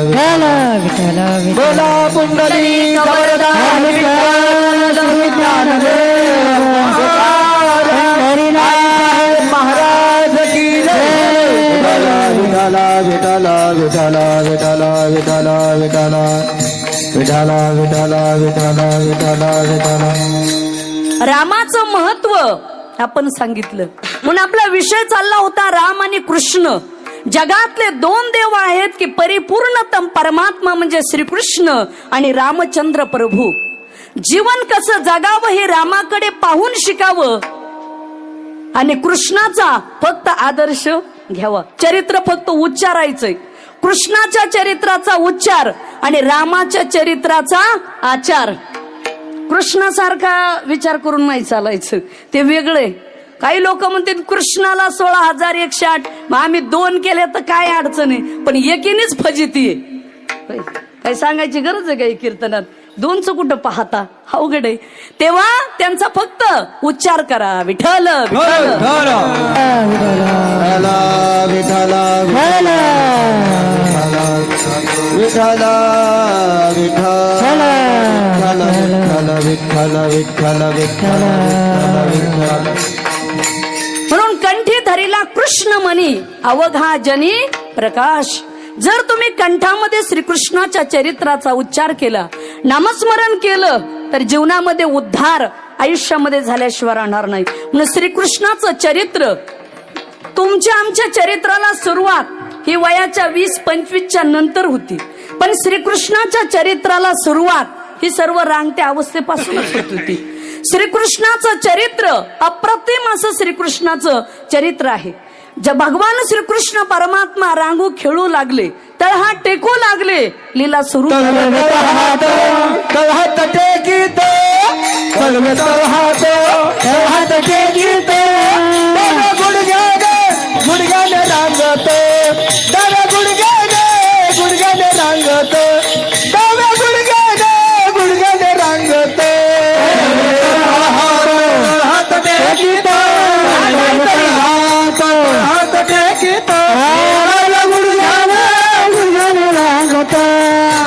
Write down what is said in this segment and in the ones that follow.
विठ्ठल विठ्ठल बोला पुंडली गवरदान विठ्ठल ज्ञानदेव हरिनाथ महाराज की जय। विठ्ठल विठ्ठल विठ्ठल विठ्ठल विठ्ठल विठ्ठल विठ्ठल विठ्ठल विठ्ठल विठ्ठल विठ्ठल। रामाचं महत्व आपण सांगितलं म्हणून आपला विषय चालला होता राम आणि कृष्ण। जगातले दोन देव आहेत की परिपूर्णतम परमात्मा म्हणजे श्रीकृष्ण आणि रामचंद्र प्रभू। जीवन कसं जगावं हे रामाकडे पाहून शिकावं आणि कृष्णाचा फक्त आदर्श घ्यावा। चरित्र फक्त उच्चारायचंय, कृष्णाच्या चरित्राचा उच्चार आणि रामाच्या चरित्राचा आचार। कृष्णासारखा विचार करून नाही चालायचं, ते वेगळे। काही लोक म्हणतात कृष्णाला 16,108, मग आम्ही 2 केले तर काय अडचण आहे, पण एकीनेच फजिती आहे। काही सांगायची गरज आहे काही कीर्तनात, 2चं कुठं पाहता, अवघड आहे। तेव्हा त्यांचा फक्त उच्चार करा, विठ्ठल विठ्ठल विठ्ठल विठ्ठल विठ्ठल विठ्ठल विठ्ठल विठ्ठल विठ्ठल। म्हणून कंठी धरिला कृष्ण मनी अवघा जनी प्रकाश। जर तुम्ही कंठामध्ये श्रीकृष्णाच्या चरित्राचा उच्चार केला, नामस्मरण केलं, तर जीवनामध्ये उद्धार आयुष्यामध्ये झाल्याशिवाय राहणार नाही। म्हणून श्रीकृष्णाचं चरित्र, तुमच्या आमच्या चरित्राला सुरुवात ही वयाच्या 20-25च्या नंतर होती, पण श्रीकृष्णाच्या चरित्राला सुरुवात ही सर्व रांगत्या अवस्थेपासूनच होत होती। श्रीकृष्णाचं चरित्र अप्रतिम असं श्रीकृष्णाचं चरित्र आहे। जब भगवान श्रीकृष्ण परमात्मा रांगू खेळू लागले, तळहात टेकू लागले, लीला सुरू तळहात टेकीत तळहात टेकीत गुडघ्याने रांगत, डाव्या गुडघ्याने रांगत, डाव्या गुडघ्याने रांगत। तळहात टेकीत तळहात टेकीत डाव्या गुडघ्याने रांगत,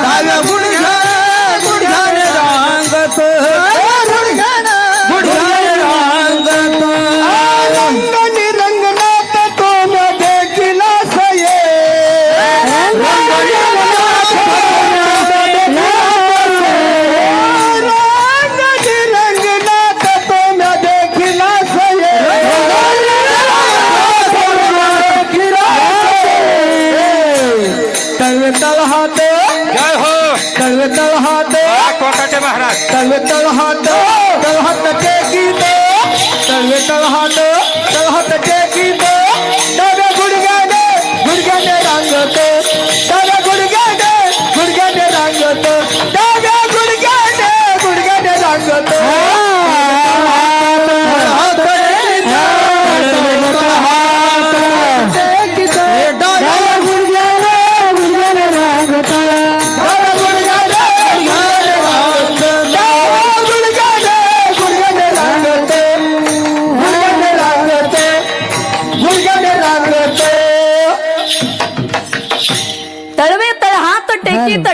डाव्या गुडघ्याने रांगत, गुडघ्याने रांगत। रंगनी रंगनाथ तो देखील सये, रंगनी रंगनाथ तो देखील सये। तळहात जय हो, तळहात कोकाटे महाराज, तळहात टेकीत तळहात टेकीत डाव्या गुडघ्याने रांगत, डाव्या गुडघ्याने रांगत, डाव्या गुडघ्याने रांगत।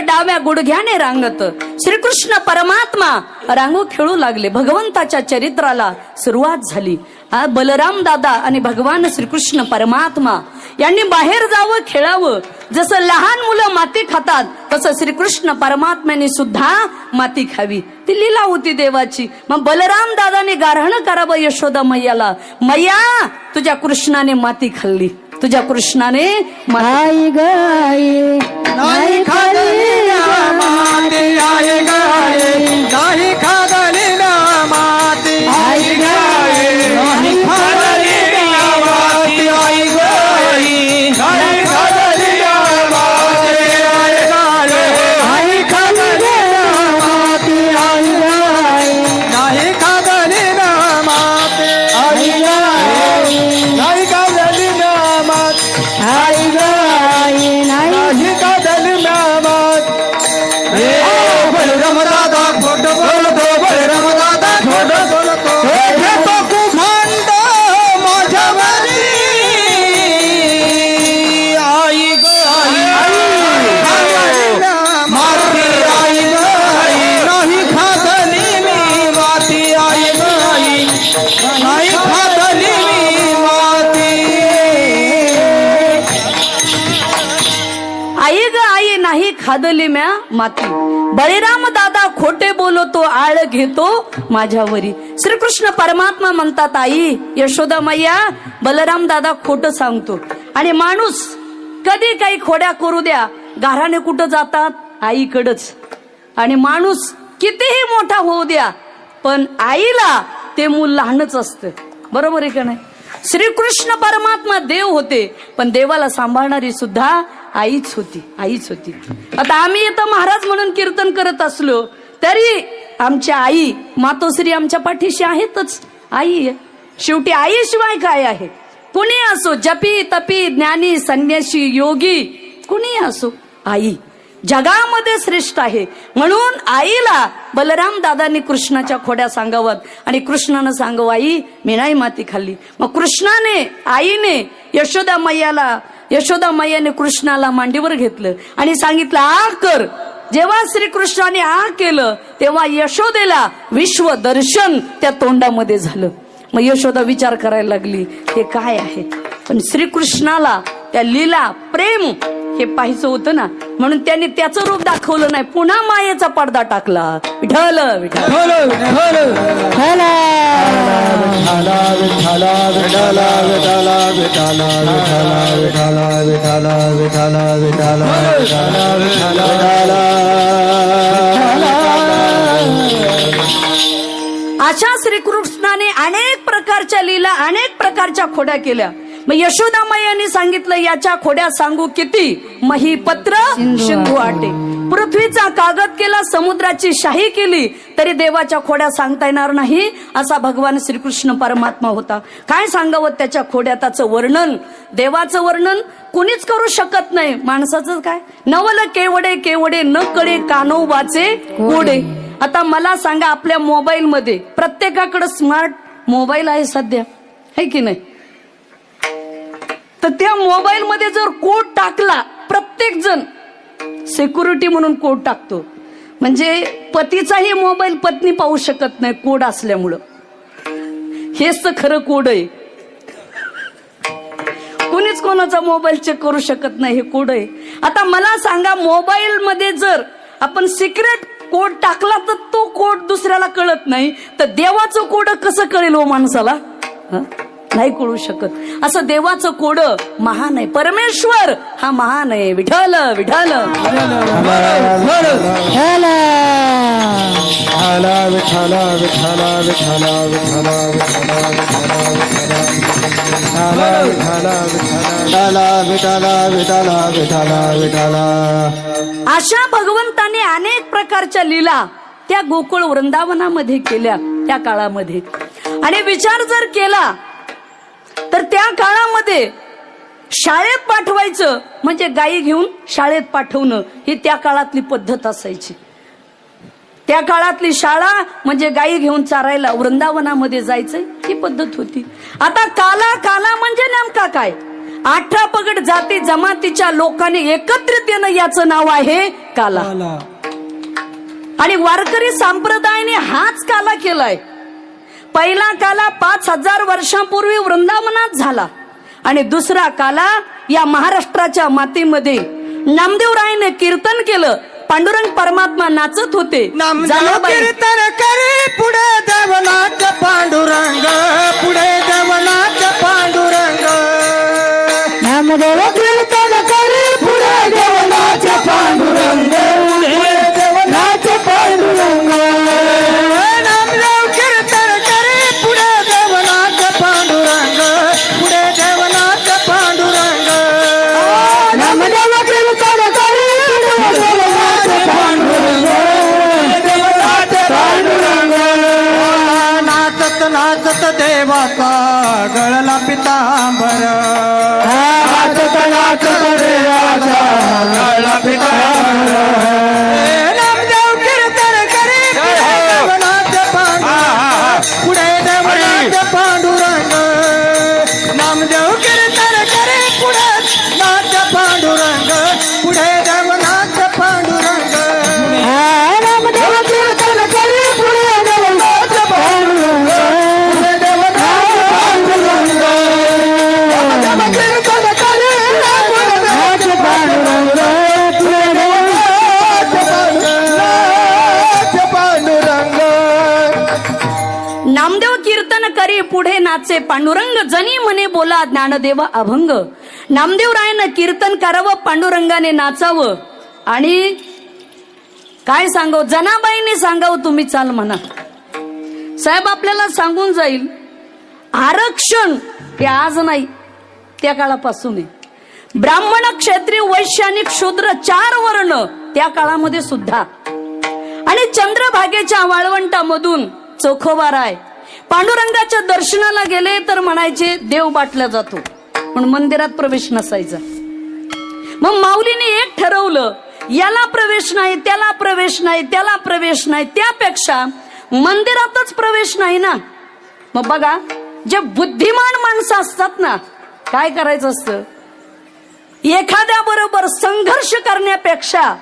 डाव्या गुडघ्याने रांगत श्रीकृष्ण परमात्मा रांगू खेळू लागले। भगवंताच्या चरित्राला सुरुवात झाली। बलराम दादा आणि भगवान श्रीकृष्ण परमात्मा यांनी बाहेर जावं, खेळावं। जसं लहान मुलं माती खातात, तसं श्रीकृष्ण परमात्म्याने सुद्धा माती खावी, ती लीला होती देवाची। मग बलराम दादाने गारहण करावं यशोदा मैयाला, मैया तुझ्या कृष्णाने माती खाल्ली, तुझ्या कृष्णाने आई गाई नाही खाल्ली माती, आई गाय नाही खाल्ली माती, आई गाय नाही खाल्ली माती, आई गाय नाही खाल्ली माती, आई गाय नाही खाल्ली माती, आई गाय नाही खाल्ली माती, आई गाय नाही खाल्ली माती, आई गाय नाही आई ग आई नाही खादली म्या माती, बळीराम दादा खोटे बोलतो आळ घेतो माझ्यावरी. श्रीकृष्ण परमात्मा म्हणतात आई यशोदा मैया बलराम दादा खोटं सांगतो. आणि माणूस कधी काही खोड्या करू द्या, गाराने कुठं जातात आईकडच. आणि माणूस कितीही मोठा होऊ द्या, पण आईला ते मूल लहानच असतं. बरोबर आहे का नाही? श्रीकृष्ण परमात्मा देव होते, पण देवाला सांभाळणारी सुद्धा आईच होती, आईच होती. आता आम्ही इथं महाराज म्हणून कीर्तन करत असलो तरी आमच्या आई मातोश्री आमच्या पाठीशी आहेतच. आई आहे शेवटी, आईशिवाय काय आहे? कुणी असो, जपी तपी ज्ञानी संन्यासी योगी कुणी असो, आई जगामध्ये श्रेष्ठ आहे. म्हणून आईला बलराम दादांनी कृष्णाच्या खोड्या सांगाव्यात आणि कृष्णानं सांगावं आई मी नाही माती खाल्ली. मग कृष्णाने आईने यशोदा मैयाने कृष्णाला मांडीवर घेतलं आणि सांगितलं आ कर. जेव्हा श्रीकृष्णाने आ केलं तेव्हा यशोदेला विश्व दर्शन त्या तोंडामध्ये झालं. मग यशोदा विचार करायला लागली हे काय आहे. पण श्रीकृष्णाला त्या लीला प्रेम हे पाहायचं होतं ना, म्हणून त्यांनी त्याचं रूप दाखवलं नाही, पुन्हा मायेचा पडदा टाकला. विठ्ठल विठ्ठल अशा श्रीकृष्णाने अनेक प्रकारच्या लीला अनेक प्रकारच्या खोड्या केल्या. मग यशोदा मैयाने सांगितलं याच्या खोड्या सांगू किती, महीपत्र सिंधू आटे. पृथ्वीचा कागद केला, समुद्राची शाही केली, तरी देवाच्या खोड्या सांगता येणार नाही असा भगवान श्रीकृष्ण परमात्मा होता. काय सांगावं त्याच्या खोड्या, त्याचं वर्णन, देवाचं वर्णन कुणीच करू शकत नाही. माणसाचं काय, नवल केवडे केवडे न कळे कानोबाचे कोडे. आता मला सांगा, आपल्या मोबाईल मध्ये प्रत्येकाकडे स्मार्ट मोबाईल आहे सध्या, है की नाही? तर त्या मोबाईल मध्ये जर कोड टाकला, प्रत्येक जण सिक्युरिटी म्हणून कोड टाकतो, म्हणजे पतीचाही मोबाईल पत्नी पाहू शकत नाही कोड असल्यामुळं. हेच तर खरं कोड आहे. कोणीच कोणाचा मोबाईल चेक करू शकत नाही, हे कोड आहे. आता मला सांगा, मोबाईल मध्ये जर आपण सिक्रेट कोड टाकला तर तो कोड दुसऱ्याला कळत नाही, तर देवाचं कोड कसं कळेल हो माणसाला? नाही कळू शकत. असं देवाचं कोड महान आहे, परमेश्वर हा महान आहे. विठ्ठल विठ्ठल अशा भगवंताने अनेक प्रकारच्या लीला त्या गोकुळ वृंदावनामध्ये केल्या त्या काळामध्ये. आणि विचार जर केला तर त्या काळामध्ये शाळेत पाठवायचं म्हणजे गायी घेऊन शाळेत पाठवणं ही त्या काळातली पद्धत असायची. त्या काळातली शाळा म्हणजे गायी घेऊन चारायला वृंदावनामध्ये जायचं ही पद्धत होती. आता काला म्हणजे नेमका काय? 18 पगड जाती जमातीच्या लोकांनी एकत्रित येणं याचं नाव आहे काला. आणि वारकरी संप्रदायाने हाच काला केलाय. पहिला काला 5000 वर्षांपूर्वी वृंदावनात झाला आणि दुसरा काला या महाराष्ट्राच्या मातीमध्ये नामदेवरायाने कीर्तन केलं. पांडुरंग परमात्मा नाचत होते. कीर्तन करी पुढे देवनाथ पांडुरंग, पुढे देवनाथ पांडुरंग. नामदेव कीर्तन करी पुढे देवनाथ पांडुरंग, पुढे देवनाथ पांडुरंग. नामदेव कीर्तन करी पुढे देवनाथ पांडुरंग, पुढे देवनाथ पांडुरंग. नामदेव कीर्तन करी पुढे देवनाथ पांडुरंग, देवनाथ पांडुरंग. नाचत नाचत देवाचा गळला पितांबर, नाचत नाचत देवाचा गळला पितांबर. नामदेव कीर्तन करी पुढे देवनाथ पांडुरंग, पुढे देवनाथ पांडुरंग. नामदेव कीर्तन करी पुढे नाथ पांडुरंग, पुढे देवनाथ पांडुरंग. नामदेव कीर्तन करी पुढे देवनाथ पांडुरंग, पुढे देवनाथ पांडुरंग. कीर्तन करी देवनाथ पांडुरंग, वाचे पांडुरंग जनी म्हणे बोला ज्ञानदेव अभंग. नामदेवरायानं कीर्तन करावं, पांडुरंगाने नाचावं आणि काय सांगाव, जनाबाईने सांगावं तुम्ही चाल म्हणा. साहेब आपल्याला सांगून जाईल आरक्षण हे आज नाही, त्या काळापासून आहे. ब्राह्मण, क्षत्रिय, वैश्य आणि शूद्र 4 वर्ण त्या काळामध्ये सुद्धा. आणि चंद्रभागेच्या वाळवंटामधून चोखोबाराय पांडुरंगाच्या दर्शनाला गेले तर म्हणायचे देव बाटला जातो, पण मंदिरात प्रवेश नसायचा. मग माऊलीने एक ठरवलं, याला प्रवेश नाही, त्याला प्रवेश नाही, त्याला प्रवेश नाही, त्यापेक्षा मंदिरातच प्रवेश नाही ना. मग बघा, जे बुद्धिमान माणसं असतात ना, काय करायचं असतं, एखाद्या बरोबर संघर्ष करण्यापेक्षा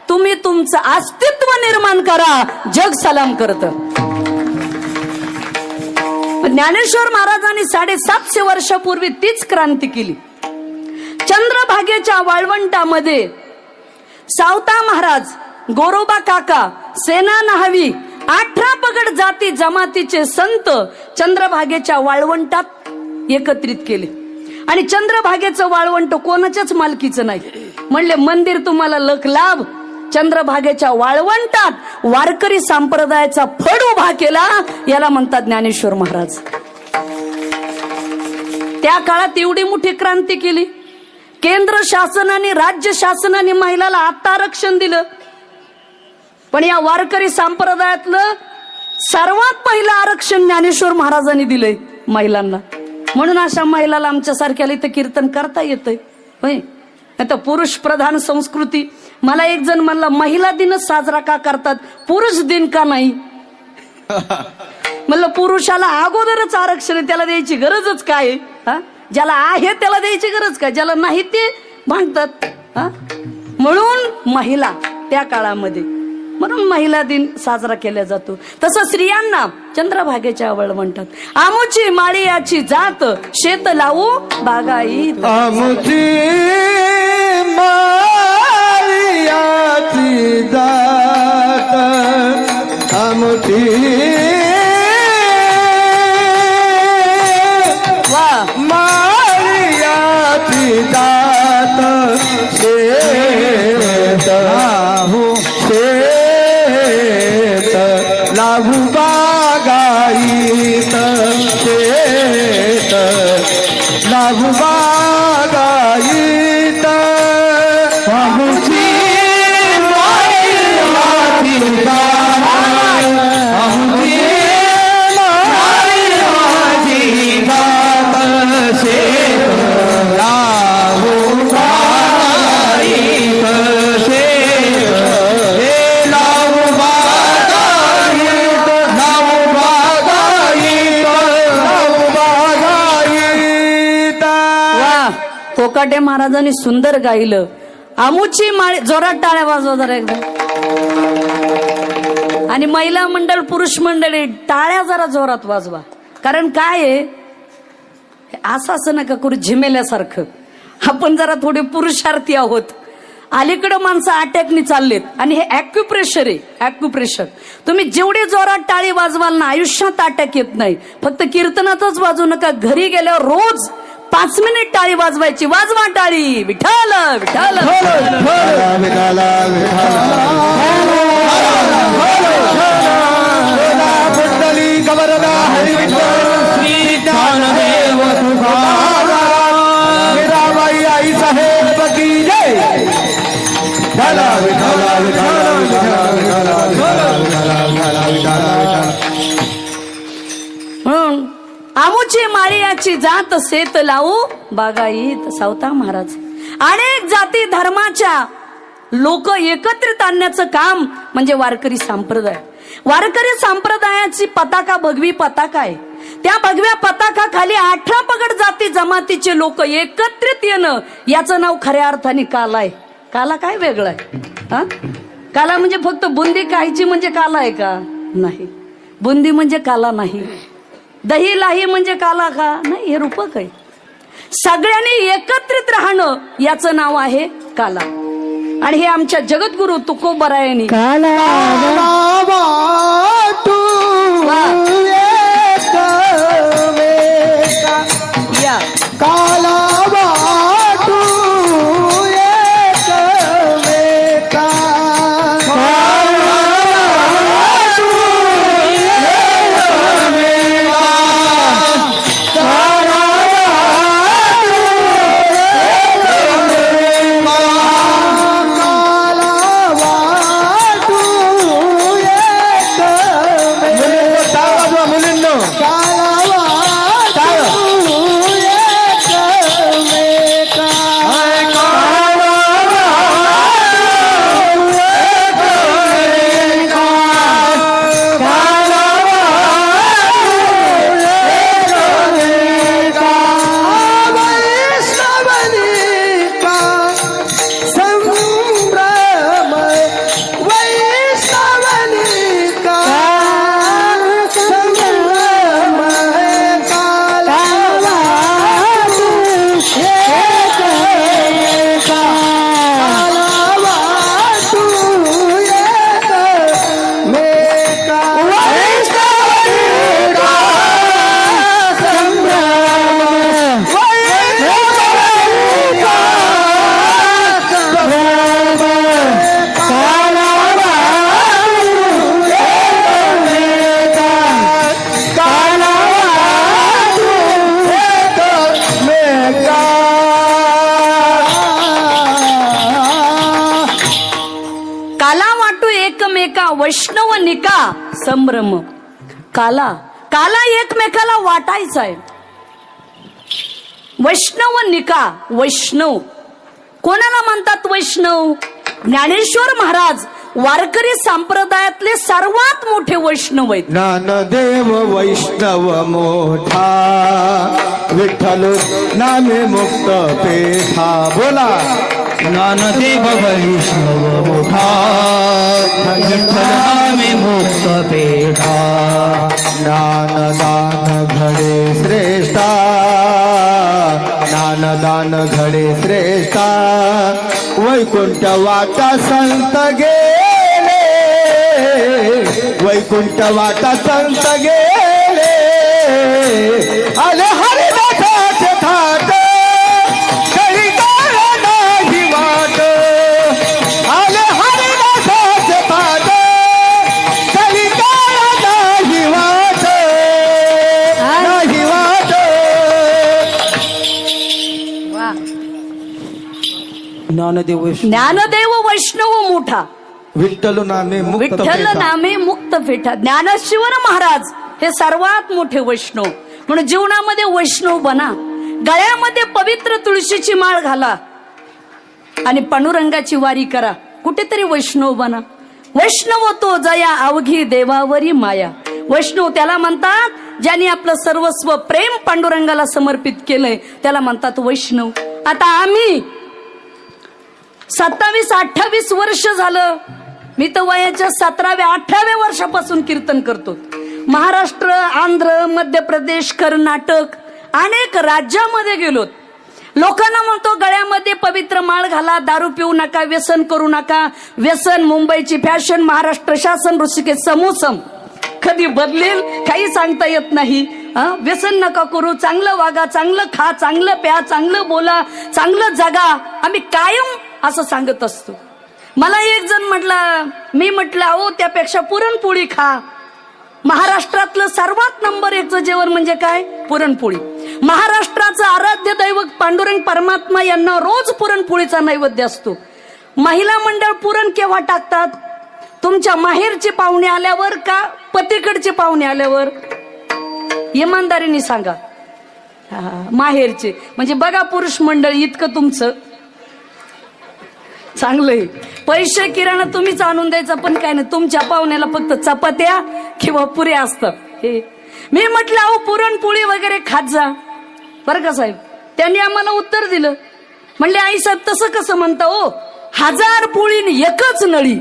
तुम्ही तुमचं अस्तित्व निर्माण करा, जग सलाम करतं. ज्ञानेश्वर महाराजांनी 750 वर्षापूर्वी तीच क्रांती केली. चंद्रभागेच्या वाळवंटामध्ये सावता महाराज, गोरोबा काका, सेना न्हावी, 18 पगड जाती जमातीचे संत चंद्रभागेच्या वाळवंटात एकत्रित केले. आणि चंद्रभागेचं वाळवंट कोणाच्याच मालकीचं नाही. म्हणले मंदिर तुम्हाला लख लाभ, चंद्रभागेच्या वाळवंटात वारकरी संप्रदायाचा फड उभा केला, याला म्हणतात ज्ञानेश्वर महाराज. त्या काळात एवढी मोठी क्रांती केली. केंद्र शासनाने, राज्य शासनाने महिलाला आता आरक्षण दिलं, पण या वारकरी संप्रदायातलं सर्वात पहिलं आरक्षण ज्ञानेश्वर महाराजांनी दिलंय महिलांना. म्हणून अशा महिलाला आमच्यासारख्याला इथं कीर्तन करता येतंय. होय, आता पुरुष प्रधान संस्कृती. मला एक जण म्हणला, महिला दिनच साजरा का करतात, पुरुष दिन का नाही? म्हणलं पुरुषाला अगोदरच आरक्षण आहे, त्याला द्यायची गरजच काय? ज्याला आहे त्याला द्यायची गरज काय, ज्याला नाही ते भांडतात. म्हणून महिला त्या काळामध्ये, म्हणून महिला दिन साजरा केला जातो. तसं स्त्रियांना चंद्रभागेच्या वाळवंटात आमुची माळीयाची जात, शेत लावू बागाईत. आमुची माळीयाची जात, आमुची माळीयाची जात, शेत लावू, शेत लावू बागाईत, शेत लावू बागाईत. आमुची माळीयाची जात, आमुची माळीयाची जात, शेत लावू बागाईत, शेत लावू बागाईत, लावू बागाईत, लावू बागाईत. वा, कोकाटे महाराजांनी सुंदर गायलं. आमुची माळी, जोरात टाळ्या वाजवा जरा एकदा. आणि महिला मंडळ, पुरुष मंडळी टाळ्या जरा जोरात वाजवा. कारण काय आहे, असं नका करू झिमेल्यासारखं. आपण जरा थोडे पुरुषार्थी आहोत. अलीकडं माणसं अटॅकनी चाललेत आणि हे ॲक्युप्रेशर आहे. ॲक्युप्रेशर तुम्ही जेवढे जोरात टाळी वाजवाल ना, आयुष्यात अटॅक येत नाही. फक्त कीर्तनातच वाजवू नका, घरी गेल्यावर रोज 5 मिनिट टाळी वाजवायची. वाजवा टाळी, विठ्ठल विठ्ठल. कुंडली कवरदा हरी श्री ज्ञानदेव मीराबाई आई साहेब की जय. विठ्ठला विठ्ठला विठ्ठला विठ्ठला विठ्ठला. म्हणून आमुची माळीयाची जात, शेत लावू बागाईत. सावता महाराज अनेक जाती धर्माच्या लोक एकत्रित आणण्याचं काम म्हणजे वारकरी संप्रदाय. वारकरी संप्रदायाची पताका भगवी पताका आहे. त्या भगव्या पताकाखाली 18 पगड जाती जमातीचे लोक एकत्रित येणं, याचं नाव खऱ्या अर्थाने काला आहे. काला काय वेगळं आहे? काला म्हणजे फक्त बुंदी खायची म्हणजे काला आहे का? नाही. बुंदी म्हणजे काला नाही. दही लाही म्हणजे काला का? नाही, हे रूपक आहे. सगळ्यांनी एकत्रित राहणं याचं नाव आहे काला. आणि हे आमच्या जगद्गुरु तुकोबरायांनी काला वाटू एक मे काला वाटू एकमेका वैष्णव निका संभ्रम. काला एकमेकाला वाटायचा आहे. वैष्णव निका, वैष्णव कोणाला म्हणतात? वैष्णव ज्ञानेश्वर महाराज वारकरी संप्रदायातले सर्वात मोठे वैष्णव आहेत. ज्ञानदेव वैष्णव मोठा, विठ्ठल नामे मुक्त पेठा. बोला. ज्ञानदेव वैष्णव मोठा, विठ्ठल नामे मुक्त पेठा. ज्ञानदान घडे श्रेष्ठा, ज्ञानदान घडे श्रेष्ठा. वैकुंठ वाटा संत गेले, वैकुंठ वाटा संत गेले. आले हरिदासाचे थाट, कळी काळ नाही वाट. आले हरिदासाचे थाट, कळी काळ नाही वाट, नाही वाट. ज्ञानदेव वैष्णव मोठा, विठ्ठल नामे मुक्त विठ्ठल पेठा. नामे मुक्त पेठा. ज्ञानेश्वर महाराज हे सर्वात मोठे वैष्णव. म्हणून जीवनामध्ये वैष्णव बना. गळ्यामध्ये पवित्र तुळशीची माळ घाला आणि पांडुरंगाची वारी करा. कुठेतरी वैष्णव बना. वैष्णव तो जया अवघी देवावरी माया. वैष्णव त्याला म्हणतात ज्यांनी आपलं सर्वस्व प्रेम पांडुरंगाला समर्पित केलंय, त्याला म्हणतात वैष्णव. आता आम्ही 27-28 वर्ष झालं, मी तर वयाच्या 17व्या-18व्या वर्षापासून कीर्तन करतो. महाराष्ट्र, आंध्र, मध्य प्रदेश, कर्नाटक अनेक राज्यामध्ये गेलो. लोकांना म्हणतो गळ्यामध्ये पवित्र माळ घाला, दारू पिऊ नका, व्यसन करू नका. व्यसन मुंबईची फॅशन, महाराष्ट्र शासन ऋषिकेश समूसम. कधी बदलेल काही सांगता येत नाही. व्यसन नका करू, चांगलं वागा, चांगलं खा, चांगलं प्या, चांगलं बोला, चांगलं जगा. आम्ही कायम असं सांगत असतो. मला एक जण मी म्हटलं अहो त्यापेक्षा पुरणपोळी खा. महाराष्ट्रातलं सर्वात नंबर 1चं जेवण म्हणजे काय? पुरणपोळी. महाराष्ट्राचं आराध्य दैवत पांडुरंग परमात्मा यांना रोज पुरणपोळीचा नैवेद्य असतो. महिला मंडळ पुरण केव्हा टाकतात? तुमच्या माहेरचे पाहुणे आल्यावर का पतीकडचे पाहुणे आल्यावर? इमानदारीने सांगा. माहेरचे म्हणजे बघा पुरुष मंडळ इतकं तुमचं चांगलंय. पैसे किराणा तुम्हीच आणून द्यायचा, पण काय नाही, तुमच्या पाहुण्याला फक्त चपात्या किंवा पुऱ्या असतात. हे मी म्हटलं अहो पुरणपोळी वगैरे खात जा बरं का साहेब. त्यांनी आम्हाला उत्तर दिलं, म्हणले आई साहेब तसं कसं म्हणता हो, 1000 पोळी एकच नळी.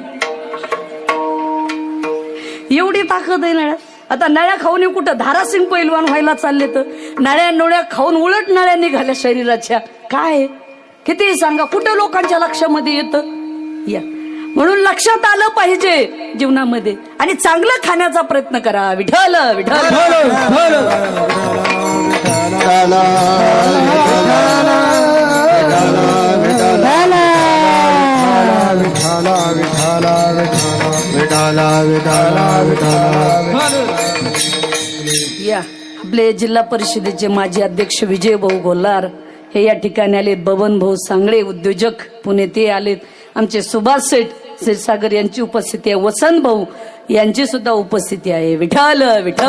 एवढी ताकद आहे नळ्या. आता नळ्या खाऊन कुठं धारासिंग पैलवान व्हायला चालले, तर नळ्या खाऊन उलट नळ्या निघाल्या शरीराच्या. काय किती सांगा, कुठं लोकांच्या लक्षामध्ये येतं या. म्हणून लक्षात आलं पाहिजे जीवनामध्ये आणि चांगलं खाण्याचा प्रयत्न करा. विठ्ठल विठ्ठल या. आपले जिल्हा परिषदेचे माजी अध्यक्ष विजय भाऊ गोल्हार हे या ठिकाणी आलेत. बबन भाऊ सांगळे उद्योजक पुणे ते आलेत. आमचे सुभाष शेठ क्षीरसागर यांची उपस्थिती आहे. वसंत भाऊ यांची सुद्धा उपस्थिती आहे. विठ्ठल विठ्ठल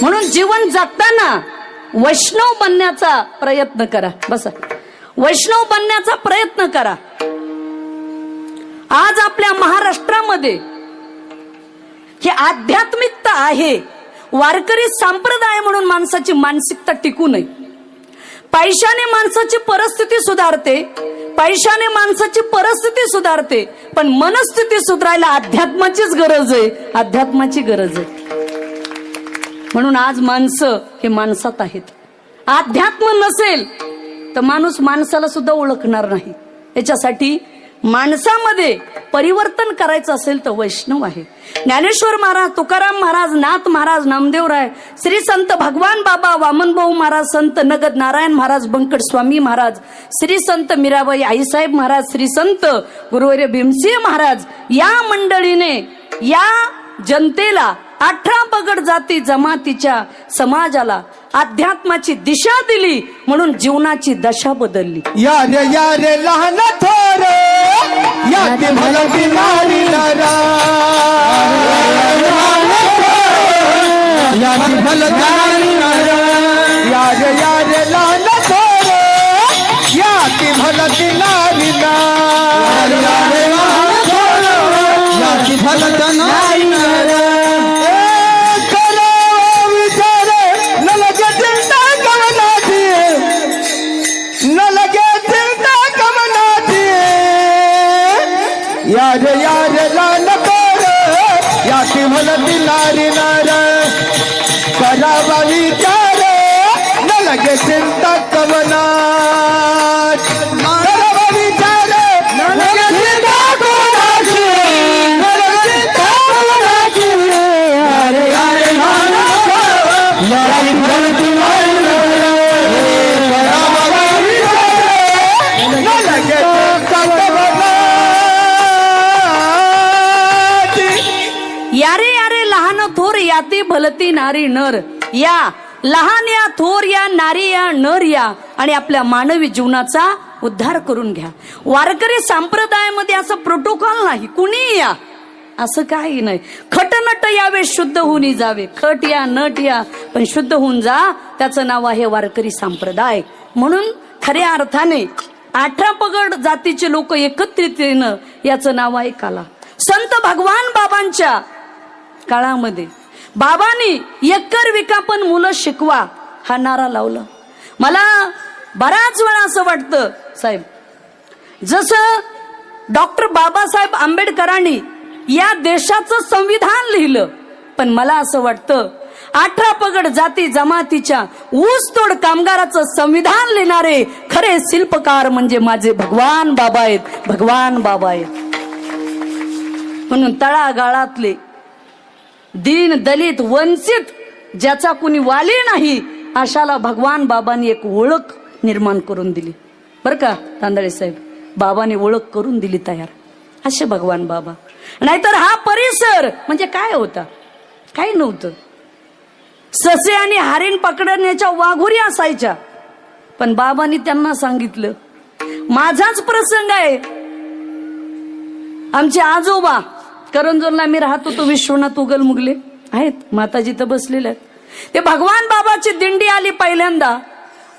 म्हणून जीवन जगताना वैष्णव बनण्याचा प्रयत्न करा. बसा, वैष्णव बनण्याचा प्रयत्न करा. आज आपल्या महाराष्ट्रामध्ये ही आध्यात्मिकता आहे. वारकरी संप्रदाय म्हणून माणसाची मानसिकता टिकू नये. पैशाने माणसाची परिस्थिती सुधारते, पैशाने माणसाची परिस्थिती सुधारते, पण मनस्थिती सुधारायला अध्यात्माचीच गरज आहे. अध्यात्माची गरज आहे. म्हणून आज माणसं हे माणसात आहेत. अध्यात्म नसेल तर माणूस माणसाला सुद्धा ओळखणार नाही. याच्यासाठी माणसामध्ये परिवर्तन करायचं असेल तर वैष्णव आहे. ज्ञानेश्वर महाराज, तुकाराम महाराज, नाथ महाराज, नामदेवराय, श्री संत भगवान बाबा, वामनभाऊ महाराज, संत नगद नारायण महाराज, बंकट स्वामी महाराज, श्री संत मीराबाई आईसाहेब महाराज, श्री संत गुरुवर्य भीमसिंह महाराज या मंडळीने या जनतेला 18 पगड जाती जमातीच्या समाजाला अध्यात्माची दिशा दिली म्हणून जीवनाची दशा बदलली. या रे लहान थोर या ते भलती नारी नरा या ते भलती नारी नरा या रे लहान थोर या ते भलती नारी नरा या ते भलती नारी नरा यार लाल कर या ती भलती नारी नार करावा विचार न लगे चिंता कवना करावा विचार न लगे चिंता कोणाची यार लाल कर या ती भलती नारी नार करावा विचार न लगे चिंता कवना. यारे लहान थोर याती भलती नारी नर या लहान या थोर या नारी या नर या आणि आपल्या मानवी जीवनाचा उद्धार करून घ्या. वारकरी संप्रदायामध्ये असं प्रोटोकॉल नाही, कुणी या असं काही नाही. खटनट यावे शुद्ध होऊन जावे, खट या नट या पण शुद्ध होऊन जा, त्याचं नाव आहे वारकरी संप्रदाय. म्हणून खऱ्या अर्थाने 18 पगड जातीचे लोक एकत्रित येणं याचं नाव आहे कला. संत भगवान बाबांच्या काळामध्ये बाबांनी एकर विकापन मुलं शिकवा हा नारा लावला. मला बराच वेळा असं वाटतं साहेब, जसं डॉक्टर बाबासाहेब आंबेडकरांनी या देशाचं संविधान लिहिलं, पण मला असं वाटतं 18 पगड जाती जमातीच्या ऊसतोड कामगाराचं संविधान लिहिणारे खरे शिल्पकार म्हणजे माझे भगवान बाबा आहेत, भगवान बाबा आहेत. म्हणून तळागाळातले दीन दलित वंचित ज्याचा कुणी वाली नाही अशाला भगवान बाबांनी एक ओळख निर्माण करून दिली. बर का तांदळे साहेब, बाबांनी ओळख करून दिली तयार, असे भगवान बाबा. नाहीतर हा परिसर म्हणजे काय होता, काही नव्हतं. ससे आणि हरिण पकडण्याच्या वाघुरी असायच्या, पण बाबांनी त्यांना सांगितलं माझाच प्रसंग आहे. आमचे आजोबा करंजोरला मी राहतो तो विश्वनाथ उगल मुगले आहेत, माताजी तर बसलेले आहेत. ते भगवान बाबाची दिंडी आली पहिल्यांदा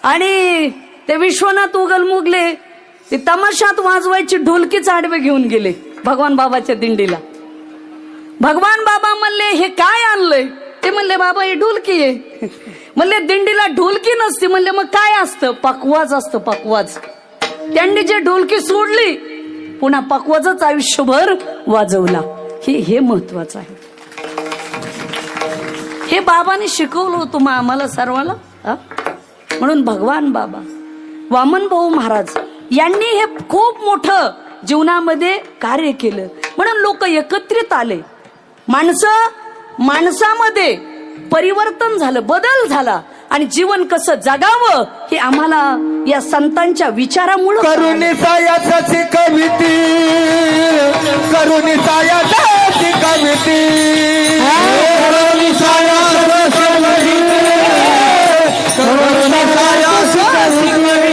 आणि ते विश्वनाथ उगल मुगले ते तमाशात वाजवायची ढोलकीच आडवे घेऊन गेले भगवान बाबाच्या दिंडीला. भगवान बाबा म्हणले हे काय आणलंय? ते म्हणले बाबा ही ढोलकी आहे. म्हणले दिंडीला ढोलकी नसते. म्हणले मग काय असतं? पकवाज असतं, पकवाज. त्यांनी जे ढोलकी सोडली पुन्हा पकवाजच आयुष्यभर वाजवला. हे महत्वाचं आहे. हे बाबांनी शिकवलं होतं मग आम्हाला सर्वांना. म्हणून भगवान बाबा वामन भाऊ महाराज यांनी हे खूप मोठं जीवनामध्ये कार्य केलं. म्हणून लोक एकत्रित आले, माणसामध्ये परिवर्तन झालं, बदल झाला आणि जीवन कसं जगावं हे आम्हाला या संतांच्या विचारामुळे. करुणी सायाची कविती, करुणी सायाची कविती, करुणी सायाची कविती, करुणी सायाची कविती.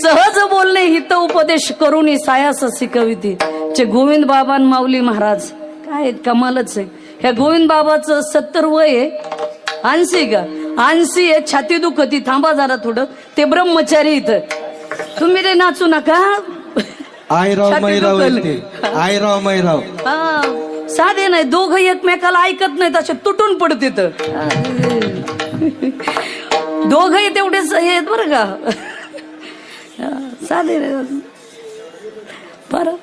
सहज बोलणे हित उपदेश, उपदेश करून सायास शिकविती. चे गोविंद बाबा माऊली महाराज काय कमालच आहे. ह्या गोविंद बाबाचं 70 वय आहे, 80 का 80 आहे. छाती दुखती, थांबा जरा थोडं. ते ब्रह्मचारी इथं तुम्ही ते नाचू नका. आयराव मैराव आयराव मैराव साधे नाही, दोघं एकमेकाला ऐकत नाहीत, असे तुटून पडते तर दोघही तेवढेच आहेत बरं का. साधे रे बरं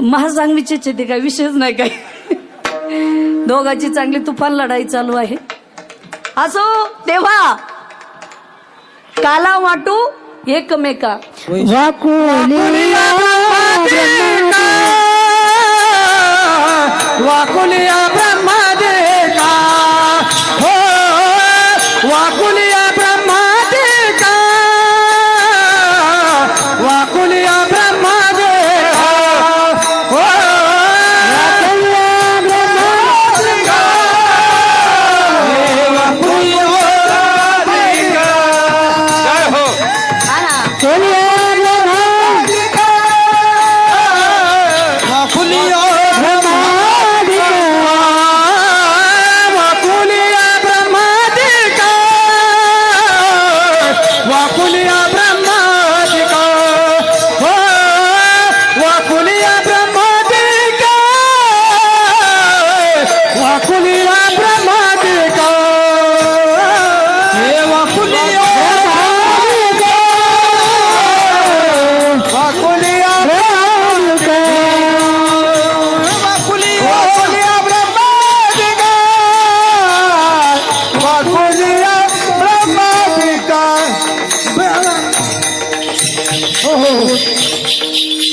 महासांगवीचेच ते काय विषयच नाही काय दोघांची चांगली तुफान लढाई चालू आहे असो तेव्हा काला वाटू एकमेका वाकुलिया ब्रह्मादेका हो वाकुलिया ब्रह्मादेका वाकुलिया ब्रह्मादेका हो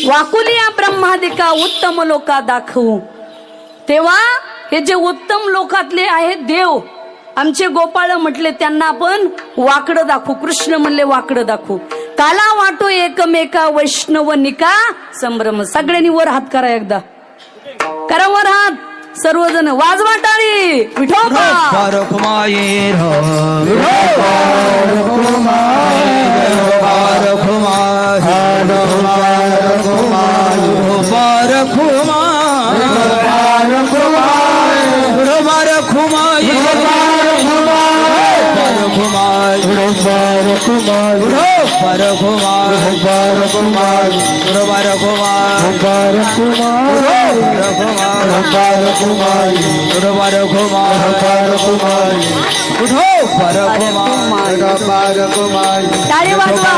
वाकुलिया ब्रह्मादिका उत्तम लोका दाखवू तेव्हा हे जे उत्तम लोकातले आहेत देव आमचे गोपाळ म्हटले त्यांना आपण वाकडं दाखवू कृष्ण म्हणले वाकडं दाखवू काला वाटो एकमेका वैष्णव निका संभ्रम सगळ्यांनी वर हात करा एकदा करा वर हात सर्वजण वाजवा टाळी विठोबा रखुमाई टाळी वाजवा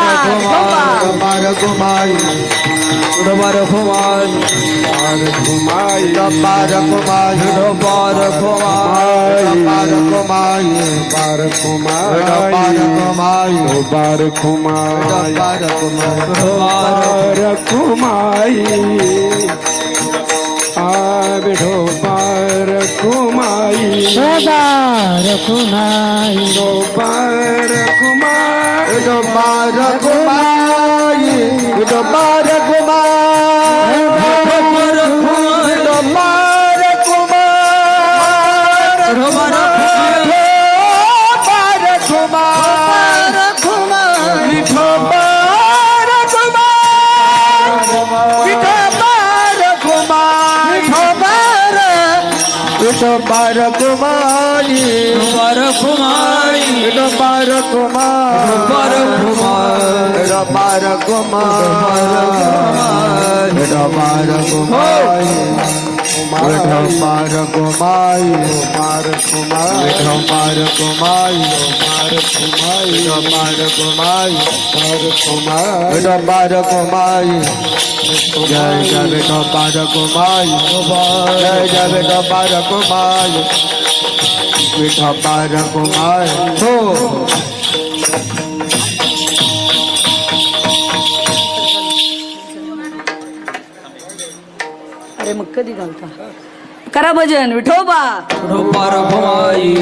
अरे मग कधी घालता करा भजन विठोबा रखुमाई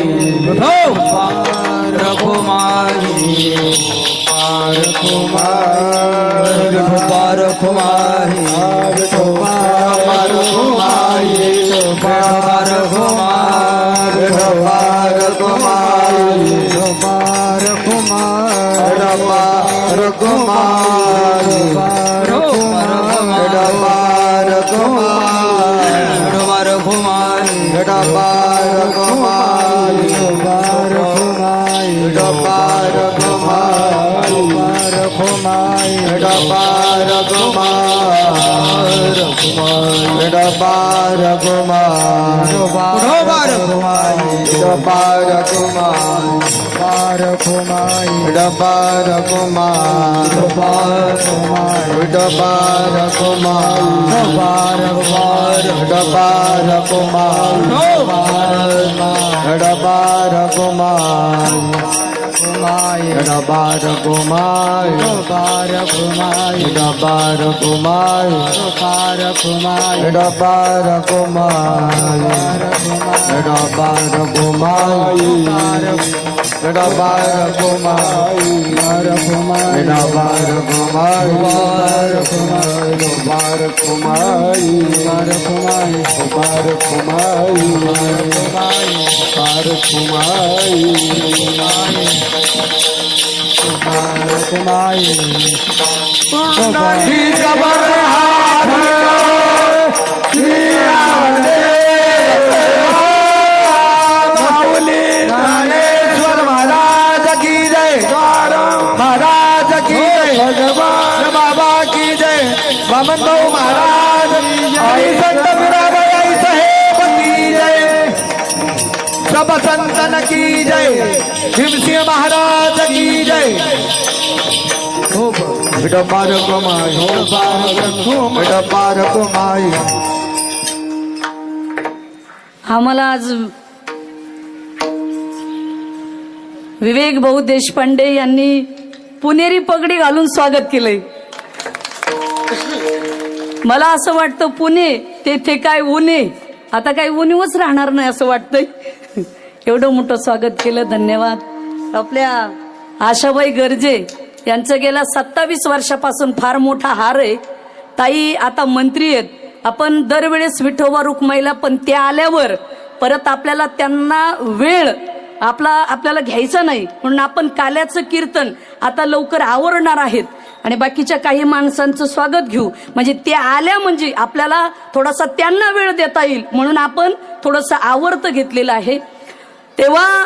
डबार कुमार डबार कुमार डबार कुमार डबार कुमार डबार कुमार डबार कुमार डबार कुमार डबार कुमार डबार कुमार डबार महाराज की जय महाराज की जय भगवान बाबा की जय वामन भाऊ महाराज आई संत मीराबाई आई साहेब की जय सब संतन की जय भीमसिंह महाराज की जय डबार कुमार डबार कुमार आम्हाला आज विवेक भाऊ देशपांडे यांनी पुणेरी पगडी घालून स्वागत केलंय. मला असं वाटतं पुणे तेथे काय उणे, आता काय उणीवच राहणार नाही असं वाटतंय. एवढं मोठं स्वागत केलं, धन्यवाद. आपल्या आशाबाई गर्जे यांचं गेल्या 27 वर्षापासून फार मोठा हार आहे. ताई आता मंत्री आहेत. आपण दरवेळेस विठोबा रुक्माईला, पण त्या आल्यावर परत आपल्याला त्यांना वेळ आपल्याला घ्यायचा नाही, म्हणून आपण काल्याचं कीर्तन आता लवकर आवरणार आहेत आणि बाकीच्या काही माणसांचं स्वागत घेऊ. म्हणजे ते आल्या म्हणजे आपल्याला थोडासा त्यांना वेळ देता येईल, म्हणून आपण थोडंसं आवर्त घेतलेलं आहे. तेव्हा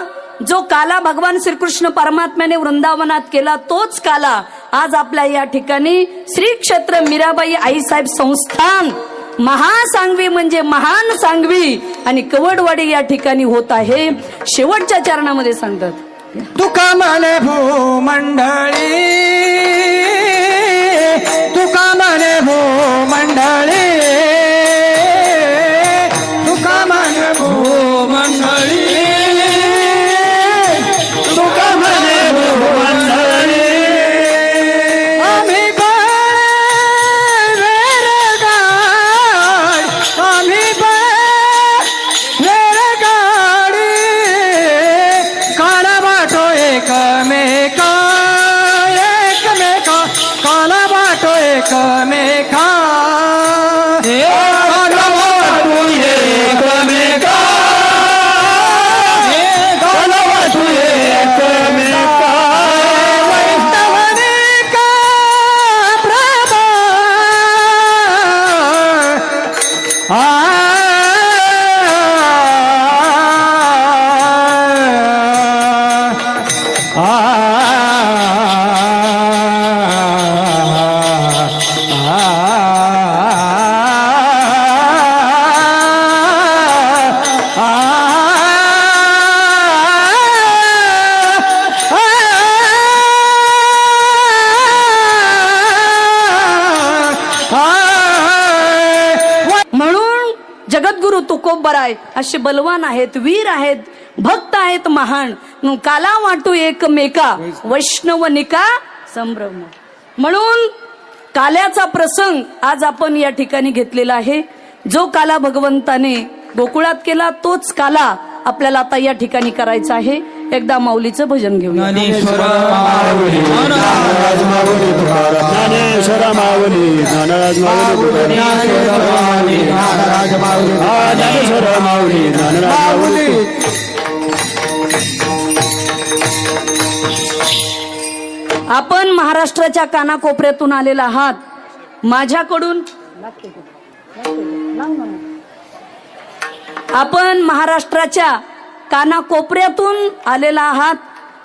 जो काला भगवान श्रीकृष्ण परमात्म्याने वृंदावनात केला, तोच काला आज आपल्या या ठिकाणी श्री क्षेत्र मीराबाई आईसाहेब संस्थान महासांगवी म्हणजे महान सांगवी आणि कवडवाडी या ठिकाणी होत आहे. शेवटच्या चरणामध्ये सांगतात, तुका म्हणे भूमंडळी, तुका म्हणे भूमंडळी, तुका म्हणे भूमंडळी, तुका म्हणे भूमंडळी. आम्ही आम्ही गाडी काला बाटो एकमेका, एकमेका काला बाटो एकमेका, काला बाटो एकमेका, काला बाटो एकमेका. वैष्णवने का प्रभा म्हणून जगद्गुरु तुकोबराय असे बलवान आहेत, वीर आहेत, भक्त आहेत महान. काला वाटू एकमेका, वैष्णवनिका संभ्रम. म्हणून काल्याचा प्रसंग आज आपण या ठिकाणी घेतलेला आहे. जो काला भगवंताने गोकुळात केला, तोच काला आपल्याला आता या ठिकाणी करायचा आहे. एकदा माऊलीचं भजन घेऊया. ज्ञानेश्वर माऊली, ज्ञानराज माऊली तुकाराम, ज्ञानेश्वर माऊली, ज्ञानराज माऊली, ज्ञानेश्वर माऊली, ज्ञानराज माऊली, ज्ञानेश्वर माऊली, ज्ञानराज माऊली. आपण महाराष्ट्राच्या कानाकोपऱ्यातून आलेला आहात. माझ्याकडून आपण महाराष्ट्राच्या कानाकोपऱ्यातून आलेला आहात.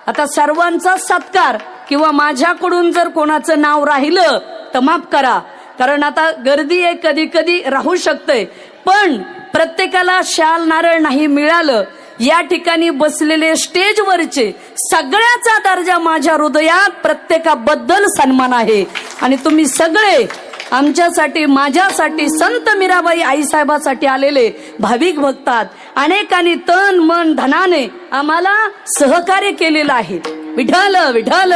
आता सर्वांचा सत्कार किंवा माझ्याकडून जर कोणाचं नाव राहिलं तर माफ करा, कारण आता गर्दी आहे, कधी कधी राहू शकते. पण प्रत्येकाला शाल नारळ नाही मिळालं या ठिकाणी बसलेले स्टेजवरचे सगळ्याचा दर्जा माझ्या हृदयात प्रत्येकाबद्दल सन्मान आहे. आणि तुम्ही सगळे आमच्यासाठी, माझ्यासाठी, संत मीराबाई आईसाहेबासाठी आलेले भाविक भक्तात अनेकांनी तन मन धनाने आम्हाला सहकार्य केलेलं आहे. विठ्ठल विठ्ठल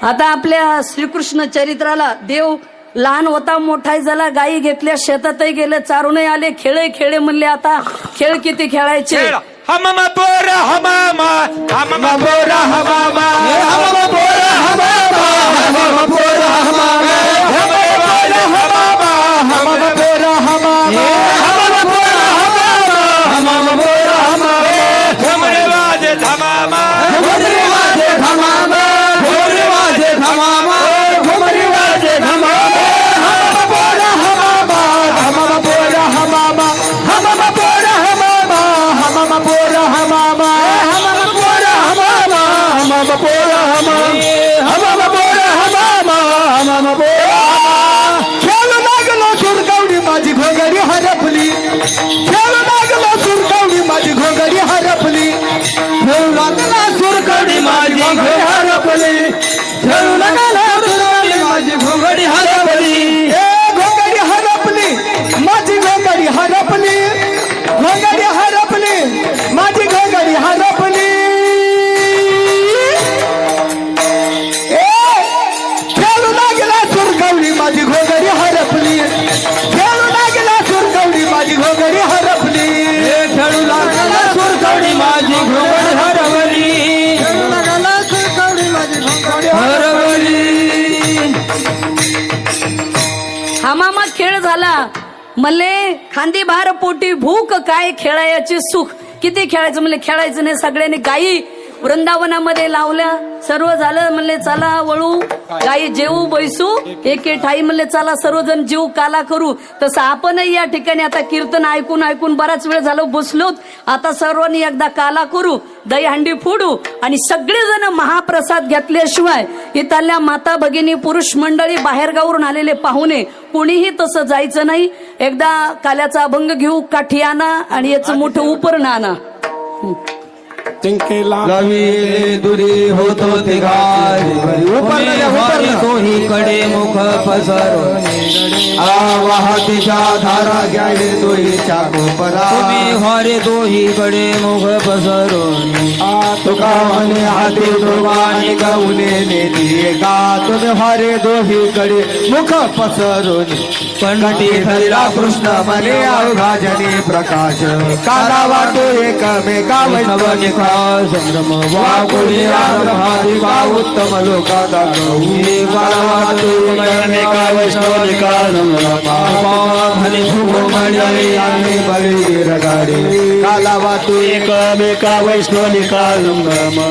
आता आपल्या श्रीकृष्ण चरित्राला देव लहान होता मोठा झाला, गायी घेतल्या, शेतातही गेले, चारूनही आले, खेळे खेळे म्हणले. आता खेळ किती खेळायचे? हमामा पोरा हमामा हमामा पोरा हमामा हमामा पोरा हमामा हमामा पोरा हमामा हमामा पोरा हमामा हमामा पोरा हमामा हमामा पोरा हमामा घमरे वाजे धमामा घमरे वाजे धमामा घमरे वाजे धमामा घमरे वाजे धमामा हमामा पोरा हमामा हमामा पोरा हमामा हमामा पोरा हमामा हमामा पोरा हमामा हमामा पोरा हमामा हमामा पोरा हमामा हमामा पोरा हमामा हमामा पोरा खेळ लागलो सुरकावडी माझी घोगडी हरपली, खेळ लागलो सुरकावडी माझी घोगडी हरपली, खेळ लागला सुरकावडी माझी घोगडी हरपली, खेळ लागला सुरकावडी माझी घोगडी हरपली, ए घोगडी हरपली माझी घोगडी हरपली, घोगडी हरपली माझी घोगडी हरपली, खेळू लागला सुरकावडी माझी घोगडी हरपली, खेळू लागला सुरकावडी माझी घोगडी हरपली, खेळू लागला सुरकावडी माझी घोगडी हरपली, खेळू लागला सुरकावडी माझी घोगडी हरपली. हा मामा खेळ झाला मले खांदी भार पोटी भूक काय खेळायचे सुख. किती खेळायचं म्हणले, खेळायचं नाही. सगळ्यांनी गायी वृंदावनामध्ये लावल्या, सर्व झालं म्हणले चला वळू, गायी जेवू बैसू एके ठाई म्हणले चला सर्वजण जीव काला करू. तसं आपणही या ठिकाणी आता कीर्तन ऐकून ऐकून बराच वेळ झालं बसलोत. आता सर्वांनी एकदा काला करू, दहीहंडी फोडू आणि सगळेजण महाप्रसाद घेतल्याशिवाय इथल्या माता भगिनी पुरुष मंडळी बाहेरगावरून आलेले पाहुणे कोणीही तसं जायचं नाही. एकदा काल्याचा अभंग घेऊ, काठी आणा आणि याचं मोठं उपरण आणा. लवी दुरी होतो ते गाय तोही कडे मुख पसरून वाहतीच्या धारा घ्यायले तोहीच्या कोपरा हरे तोही कडे मुख पसरून तुका म्हणे हाती दोघांनी गवले नेती का तुम्ही हरे दोही कडे मुख पसरून कंठी धरला कृष्ण म्हणे अवघाजनी प्रकाश काला वाटो एकमेका वैष्णव संभ्रम वाकुळी रामहादिका उत्तम लोका दाखवू काळवातू एकमेका वैष्णविका नमः भूमंडळी आणि बळी रगाडी काला वाटू एकमेका वैष्णविका नमः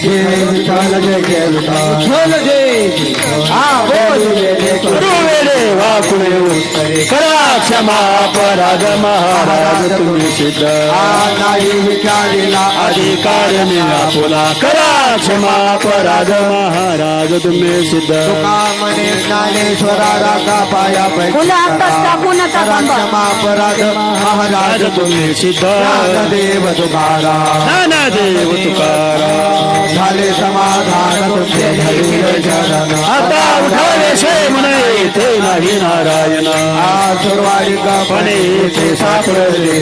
जय वाकुळे उत्तरे करा क्षमा अपराध महाराज तुम्ही सिद्ध नाही विचारिला अधिकार मिळा पुला करा क्षमा अपराध महाराज तुम्ही सिद्ध तुका म्हणे ज्ञानेश्वरा रागा पाया क्षमा अपराध महाराज तुम्ही सिद्ध ज्ञानदेव तुकारा ज्ञानदेव तुकारा झाले समाधान तुमचे आता उठाले शे म्हणे ते नाही नारायण सुरवाडी म्हणे ते सापडले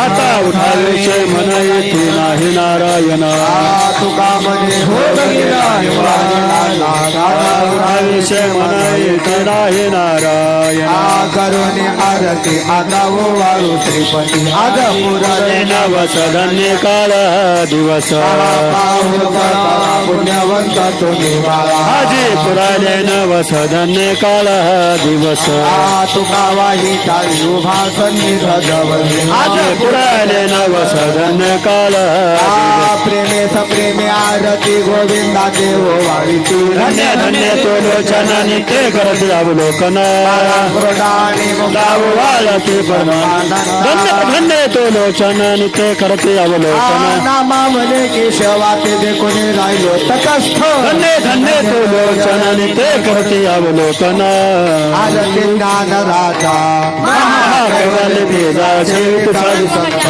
आता उठाले शे म्हणे ते नाही नारायण तुका म्हणे उठाले शे म्हणे ते नाही नारायण करुणी आरती आता ओ वाळू श्रीपती आज पुराणे नवस धन्य काळ दिवस पुण्यवंत तुम्ही बाळा आजी पुराले नवस धन्य काळ दिवस तुका वाही टाळी उभा सन्निध जवळ आज पुराले नवस धन्य काळ प्रेमे सप्रेमे आरती गोविंदाचे ओ वाळीची धन्य धन्य तो लोचन नित्य करत अवलोकन गाव वाळते परमान धन्य धन्य तो लोचन नित्य करते अवलोकन नामावले केशवाते देखून राहिलो तटस्थ धन्य धन्य तो लोचन नित्य करते अवलोकन आज ते ज्ञान राजा महाकवल भेदा सेवित साधू संत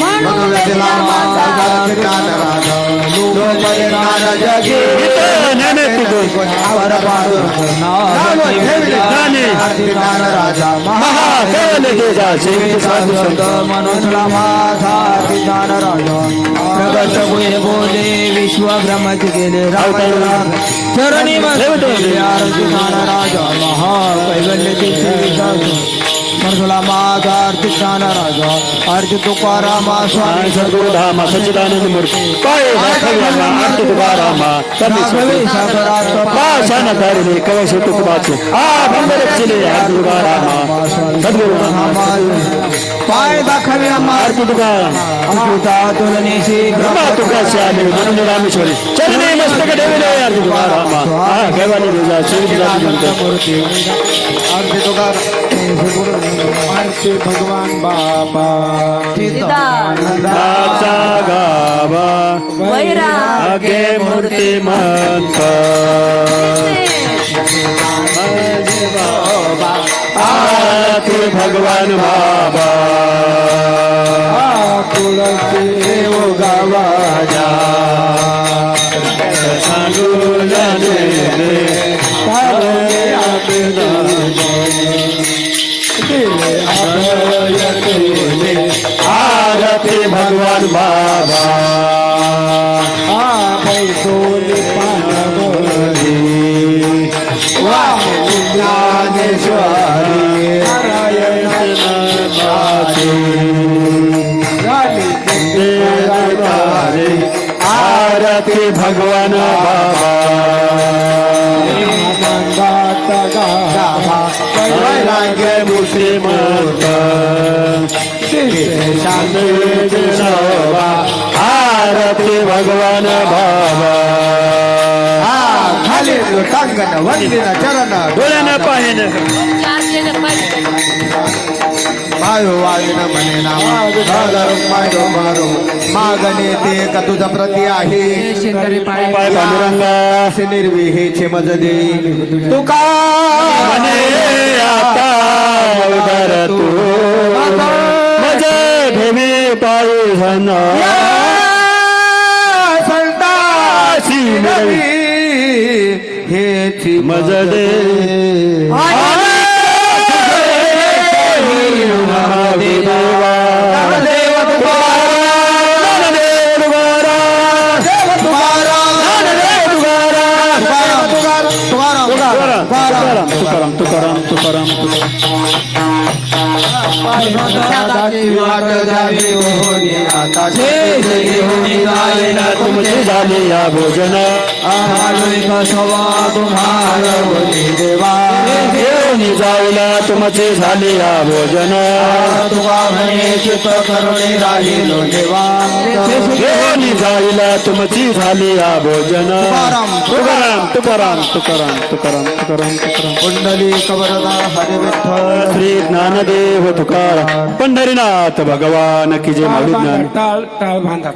म्हणून तिला माता ज्ञान राजा लोकले ज्ञान जगे ज्ञान राजा महाकवल भेदा सेवित साधू संत मनोजला माझा ज्ञान राजा प्रगट होय बोले विश्व ब्रह्मच गेले चरणी ज्ञान राजा महाकैवल्य मनोजला माझा ज्ञान राजा अर्ज तुकारामा स्वामी सद्गुरुधाम सच्चिदानंद मूर्ती पाय दाखव्यांना आरती तुकारामा पाषाण धारिणी कवश तुकबाचे बंदरक्षिले आरती तुकारामा सद्गुरुधाम पाय दाखवे आरती तुकाराम तुलनेशी ब्रह्मा तुकाशी आले म्हणून रामेश्वरी चरणी मस्तक ठेवले आरती तुकारामा कैवाली भेजा सेवित मूर्ती अर्ज आरती भगवान बाबा दाचा गावा वैराग्य आगे मूर्तिमंत आरती भगवान बाबा तुळसी गावाजा सांगू आरती भगवान बाबा ज्ञानेश्वरी आरती भगवान बाबा वैराग्य मुस्लिमत आरती भगवान बाबा खाली टांगण वंदिन चरण डोळ्यानं पाहिन मायो वाईन म्हणे ना मायो मारो मागणे ते का तुझा प्रती आहे पाय पांडुरंगा असे निर्विहेचे मज दे तुका म्हणे आता उदर तू मज भेमी पायी धन संताशी हेची मज दे तुकाराम तुकाराम तुमची झाली या भोजन देवनी जाऊला तुमचे झाले या भोजन देवनी जाऊला तुमची झाली या भोजन तुकाराम तुकाराम तुकाराम तुकाराम तुकाराम तुकाराम कुंडली कवरदा हरे विठ्ठल श्री ज्ञानदेव तुकाराम पंढरीनाथ भगवान की जय माऊली ज्ञान टाळ बांधा